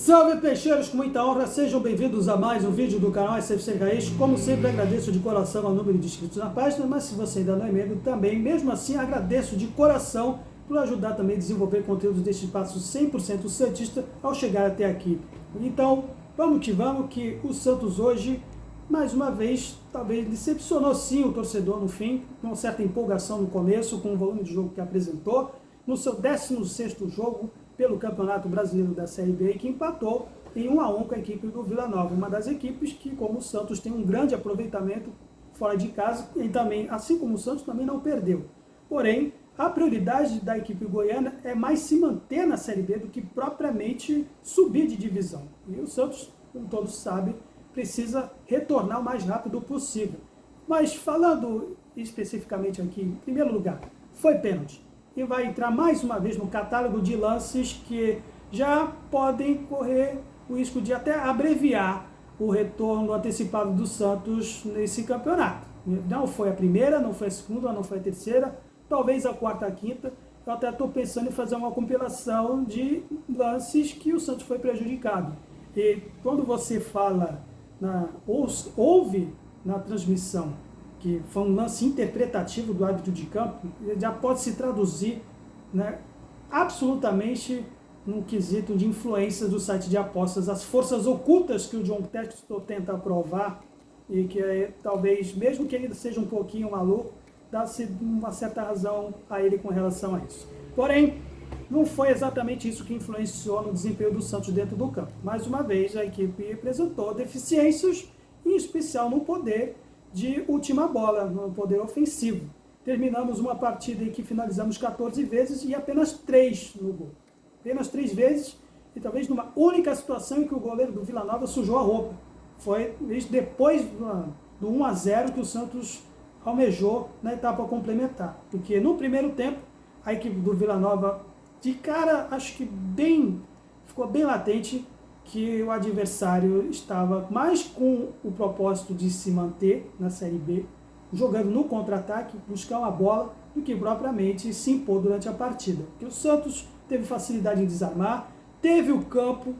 Salve peixeiros, com muita honra, sejam bem-vindos a mais um vídeo do canal SFC Raiz. Como sempre, agradeço de coração ao número de inscritos na página, mas se você ainda não é membro também, mesmo assim, agradeço de coração por ajudar também a desenvolver conteúdos deste espaço 100% santista ao chegar até aqui. Então, vamos que o Santos hoje, mais uma vez, talvez decepcionou sim o torcedor no fim, com uma certa empolgação no começo, com o volume de jogo que apresentou, no seu 16º jogo pelo Campeonato Brasileiro da Série B, que empatou em 1-1 com a equipe do Vila Nova, uma das equipes que, como o Santos, tem um grande aproveitamento fora de casa e também, assim como o Santos, também não perdeu. Porém, a prioridade da equipe goiana é mais se manter na Série B do que propriamente subir de divisão. E o Santos, como todos sabem, precisa retornar o mais rápido possível. Mas falando especificamente aqui, em primeiro lugar, foi pênalti. E vai entrar mais uma vez no catálogo de lances que já podem correr o risco de até abreviar o retorno antecipado do Santos nesse campeonato. Não foi a primeira, não foi a segunda, não foi a terceira, talvez a quarta, a quinta. Eu até estou pensando em fazer uma compilação de lances que o Santos foi prejudicado. E quando você fala, ouve na transmissão, que foi um lance interpretativo do árbitro de campo, já pode se traduzir, né, absolutamente num quesito de influência do site de apostas, as forças ocultas que o John Textor tenta provar, e que talvez, mesmo que ele seja um pouquinho maluco, dá-se uma certa razão a ele com relação a isso. Porém, não foi exatamente isso que influenciou no desempenho do Santos dentro do campo. Mais uma vez, a equipe apresentou deficiências, em especial no poder de última bola, no poder ofensivo. Terminamos uma partida em que finalizamos 14 vezes e apenas 3 no gol. Apenas 3 vezes, e talvez numa única situação em que o goleiro do Vila Nova sujou a roupa. Foi depois do 1-0 que o Santos almejou na etapa complementar. Porque no primeiro tempo, a equipe do Vila Nova, de cara, acho que ficou bem latente que o adversário estava mais com o propósito de se manter na Série B, jogando no contra-ataque, buscar uma bola, do que propriamente se impor durante a partida. Porque o Santos teve facilidade em desarmar, teve o campo,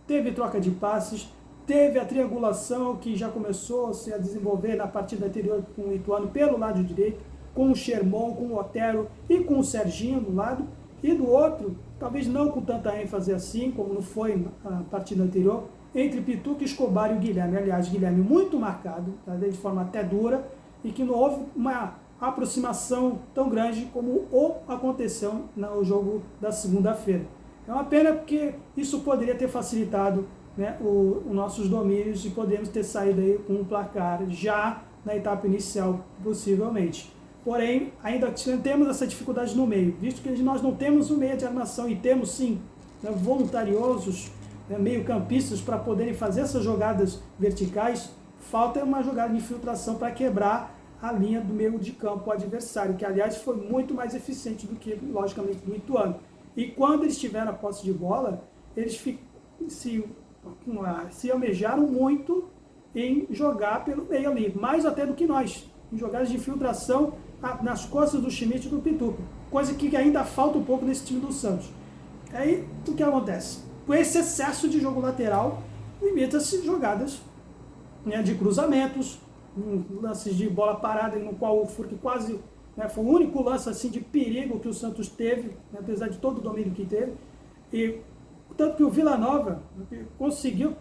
teve troca de passes, teve a triangulação que já começou a se desenvolver na partida anterior com o Ituano pelo lado direito, com o Sherman, com o Otero e com o Serginho do lado, e do outro, talvez não com tanta ênfase assim, como não foi na partida anterior, entre Pituca, Escobar e o Guilherme. Aliás, Guilherme muito marcado, tá, de forma até dura, e que não houve uma aproximação tão grande como aconteceu no jogo da segunda-feira. É uma pena porque isso poderia ter facilitado, né, os nossos domínios e podemos ter saído aí com um placar já na etapa inicial, possivelmente. Porém, ainda temos essa dificuldade no meio, visto que nós não temos um meio de armação e temos sim, né, voluntariosos, né, meio-campistas para poderem fazer essas jogadas verticais. Falta uma jogada de infiltração para quebrar a linha do meio de campo adversário, que aliás foi muito mais eficiente do que, logicamente, do Ituano. E quando eles tiveram a posse de bola, eles se almejaram muito em jogar pelo meio ali, mais até do que nós, em jogadas de infiltração nas costas do Schmidt e do Pituca, coisa que ainda falta um pouco nesse time do Santos. Aí, o que acontece? Com esse excesso de jogo lateral, limita-se jogadas, né, de cruzamentos, lances de bola parada, no qual o Furque quase, né, foi o único lance assim, de perigo que o Santos teve, né, apesar de todo o domínio que teve, e tanto que o Vila Nova conseguiu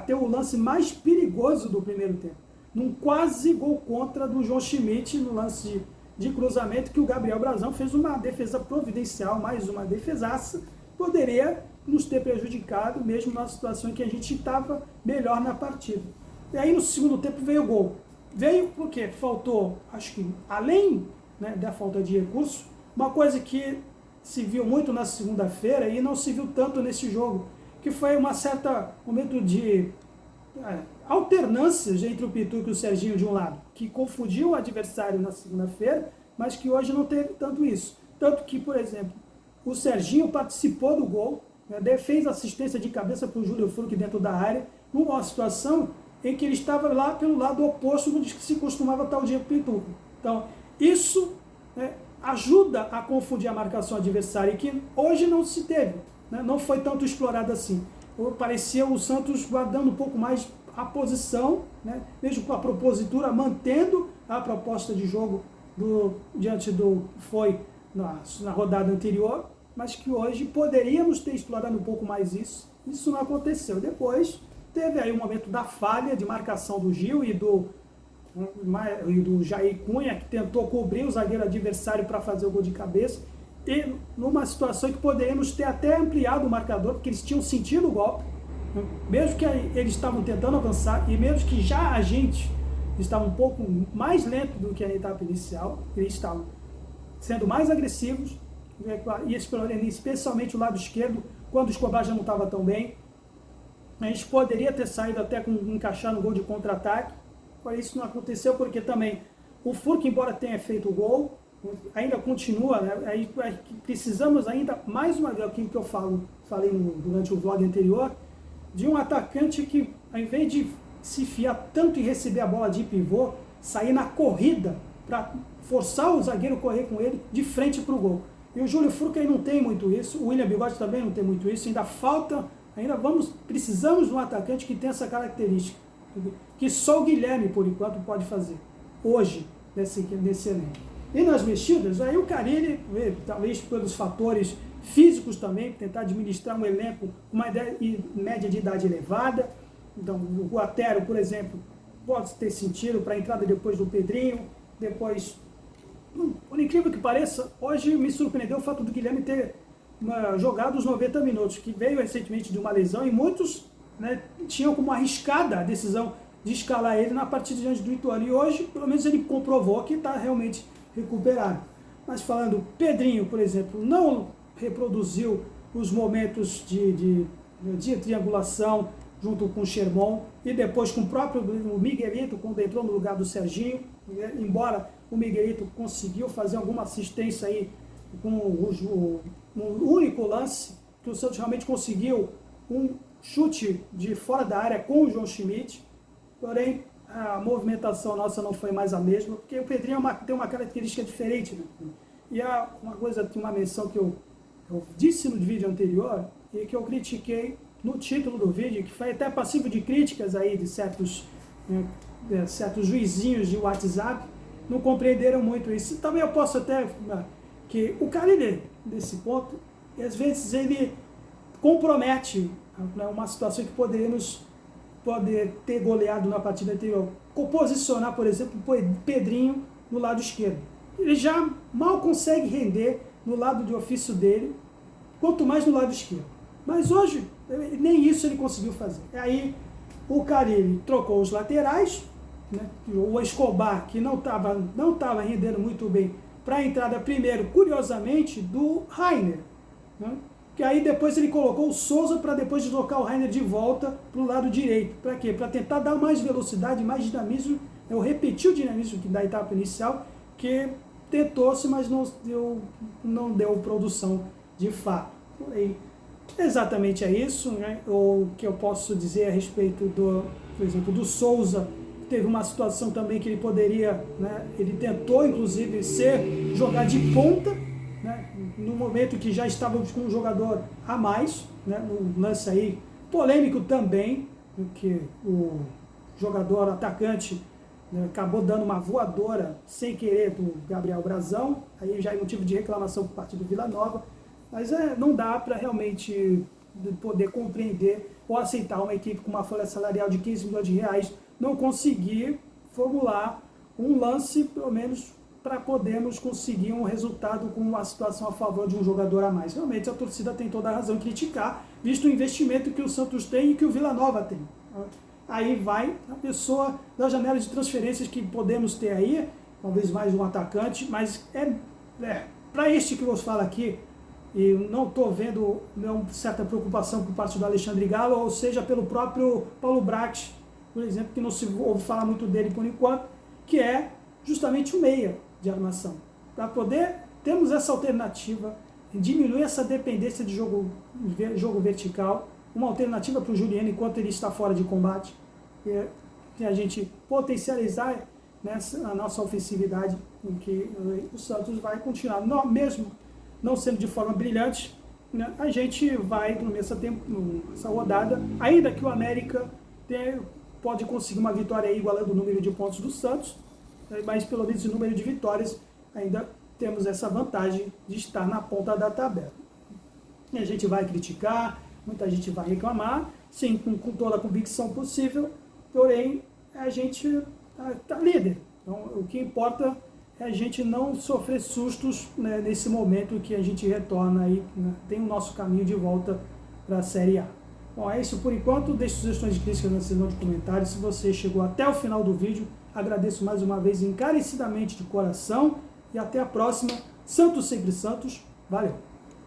ter o lance mais perigoso do primeiro tempo, num quase gol contra do João Schmidt, no lance de cruzamento, que o Gabriel Brazão fez uma defesa providencial, mais uma defesaça, poderia nos ter prejudicado, mesmo na situação em que a gente estava melhor na partida. E aí no segundo tempo veio o gol. Veio porque faltou, acho que além, né, da falta de recurso, uma coisa que se viu muito na segunda-feira e não se viu tanto nesse jogo, que foi uma certa momento de alternâncias entre o Pituca e o Serginho de um lado, que confundiu o adversário na segunda-feira, mas que hoje não teve tanto isso. Tanto que, por exemplo, o Serginho participou do gol, né, fez assistência de cabeça para o Júlio Furque dentro da área, numa situação em que ele estava lá pelo lado oposto do que se costumava estar o Diego Pituca. Então, isso, né, ajuda a confundir a marcação adversária, que hoje não se teve, né, não foi tanto explorado assim. parecia o Santos guardando um pouco mais a posição, né? Mesmo com a propositura, mantendo a proposta de jogo diante do que foi na rodada anterior, mas que hoje poderíamos ter explorado um pouco mais isso. Isso não aconteceu. Depois teve aí um momento da falha de marcação do Gil e do Jair Cunha, que tentou cobrir o zagueiro adversário para fazer o gol de cabeça, e numa situação que poderíamos ter até ampliado o marcador, porque eles tinham sentido o golpe, mesmo que eles estavam tentando avançar, e mesmo que já a gente estava um pouco mais lento do que a etapa inicial, eles estavam sendo mais agressivos, e especialmente o lado esquerdo, quando o Escobar já não estava tão bem. A gente poderia ter saído até com encaixar no gol de contra-ataque, porém isso não aconteceu, porque também o Furque, embora tenha feito o gol, ainda continua, né? Aí precisamos ainda, mais uma vez, aquilo que eu falei durante o vlog anterior, de um atacante que, ao invés de se fiar tanto em receber a bola de pivô, sair na corrida para forçar o zagueiro a correr com ele de frente para o gol. E o Júlio Furque aí não tem muito isso, o William Bigode também não tem muito isso, precisamos de um atacante que tenha essa característica, que só o Guilherme, por enquanto, pode fazer, hoje, nesse elenco. E nas mexidas, aí o Carille, talvez pelos fatores físicos também, tentar administrar um elenco com uma média de idade elevada. Então, o Guatero, por exemplo, pode ter sentido para a entrada depois do Pedrinho, depois, por incrível que pareça, hoje me surpreendeu o fato do Guilherme ter jogado os 90 minutos, que veio recentemente de uma lesão, e muitos, né, tinham como arriscada a decisão de escalar ele na partida diante do Ituano, e hoje, pelo menos, ele comprovou que está realmente recuperado. Mas falando, Pedrinho, por exemplo, não reproduziu os momentos de triangulação junto com o Sherman, e depois com o próprio Miguelito, quando entrou no lugar do Serginho, embora o Miguelito conseguiu fazer alguma assistência aí com um único lance, que o Santos realmente conseguiu um chute de fora da área com o João Schmidt, porém a movimentação nossa não foi mais a mesma, porque o Pedrinho tem uma característica diferente, né? E há uma menção que eu disse no vídeo anterior, e que eu critiquei no título do vídeo, que foi até passivo de críticas aí de certos juizinhos de WhatsApp, não compreenderam muito isso. Também eu posso até que o Carille, nesse ponto, às vezes ele compromete, né, uma situação que poderíamos ter goleado na partida anterior. Posicionar, por exemplo, o Pedrinho no lado esquerdo. Ele já mal consegue render no lado de ofício dele, quanto mais no lado esquerdo. Mas hoje, nem isso ele conseguiu fazer. Aí o Carille trocou os laterais, né, o Escobar, que não estava rendendo muito bem, para a entrada primeiro, curiosamente, do Rainer, né? Que aí depois ele colocou o Souza para depois deslocar o Rainer de volta para o lado direito. Para quê? Para tentar dar mais velocidade, mais dinamismo. Eu repeti o dinamismo da etapa inicial, que tentou-se, mas não deu produção de fato. Porém, exatamente é isso, né? O que eu posso dizer a respeito por exemplo, do Souza. Teve uma situação também que ele poderia, né, ele tentou inclusive jogar de ponta, né, no momento que já estávamos com um jogador a mais, né, no lance aí polêmico também, que o jogador atacante, né, acabou dando uma voadora sem querer do Gabriel Brazão, aí já é motivo de reclamação por parte do Vila Nova, mas não dá para realmente poder compreender ou aceitar uma equipe com uma folha salarial de 15 milhões de reais não conseguir formular um lance, pelo menos, para podermos conseguir um resultado com uma situação a favor de um jogador a mais. Realmente a torcida tem toda a razão em criticar, visto o investimento que o Santos tem e que o Vila Nova tem. Aí vai a pessoa da janela de transferências que podemos ter aí, talvez mais um atacante, mas para este que eu vos falo aqui, e não estou vendo certa preocupação por parte do Alexandre Galo, ou seja, pelo próprio Paulo Brax, por exemplo, que não se ouve falar muito dele por enquanto, que é justamente o meia de armação. Para poder termos essa alternativa, diminuir essa dependência de jogo vertical, uma alternativa para o Juliano enquanto ele está fora de combate, e a gente potencializar a nossa ofensividade, em que o Santos vai continuar, mesmo não sendo de forma brilhante, né, a gente vai nessa rodada, ainda que o América pode conseguir uma vitória aí igualando o número de pontos do Santos, mas pelo menos o número de vitórias ainda temos essa vantagem de estar na ponta da tabela. E a gente vai criticar, muita gente vai reclamar, sim, com toda a convicção possível, porém a gente está líder. Então o que importa é a gente não sofrer sustos, né, nesse momento que a gente retorna aí, né, tem o nosso caminho de volta para a Série A. Bom, é isso por enquanto. Deixe sugestões de críticas na seção de comentários. Se você chegou até o final do vídeo, agradeço mais uma vez encarecidamente de coração e até a próxima. Santos sempre Santos. Valeu!